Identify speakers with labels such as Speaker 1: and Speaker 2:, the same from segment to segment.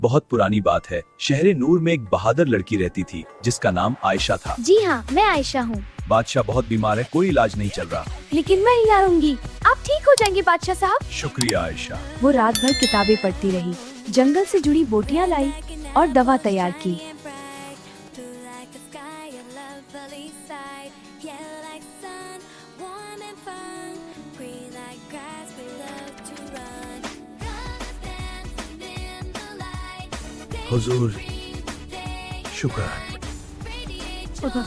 Speaker 1: बहुत पुरानी बात है। शहर नूर में एक बहादुर लड़की रहती थी जिसका नाम आयशा था।
Speaker 2: जी हाँ, मैं आयशा हूँ।
Speaker 1: बादशाह बहुत बीमार है, कोई इलाज नहीं चल रहा।
Speaker 2: लेकिन मैं यहाँ रहूंगी, आप ठीक हो जाएंगे बादशाह साहब।
Speaker 1: शुक्रिया आयशा।
Speaker 3: वो रात भर किताबें पढ़ती रही, जंगल से जुड़ी बोटियां लाई और दवा तैयार की।
Speaker 1: हुजूर, शुक्र।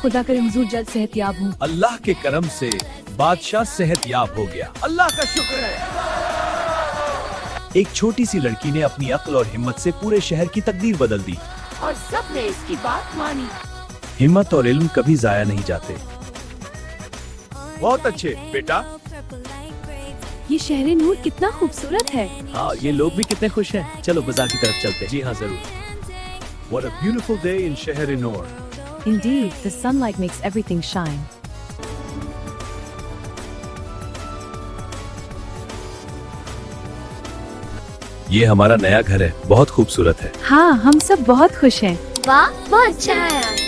Speaker 3: खुदा करे हुजूर जल्द सेहतयाब हूँ।
Speaker 1: अल्लाह के करम से बादशाह सेहतयाब हो गया। अल्लाह का शुक्र है। एक छोटी सी लड़की ने अपनी अक्ल और हिम्मत से पूरे शहर की तकदीर बदल दी
Speaker 4: और सबने इसकी बात मानी।
Speaker 1: हिम्मत और इल्म कभी जाया नहीं जाते। बहुत अच्छे बेटा।
Speaker 3: ये शहर नूर कितना खूबसूरत है।
Speaker 5: हाँ, ये लोग भी कितने खुश हैं। चलो बाजार की तरफ चलते हैं। जी हाँ, जरूर।
Speaker 1: What a beautiful day in शहर नूर।
Speaker 3: Indeed, the sunlight makes everything shine.
Speaker 1: ये हमारा नया घर है, बहुत खूबसूरत है।
Speaker 3: हाँ, हम सब बहुत खुश हैं।
Speaker 2: वाह, बहुत अच्छा है।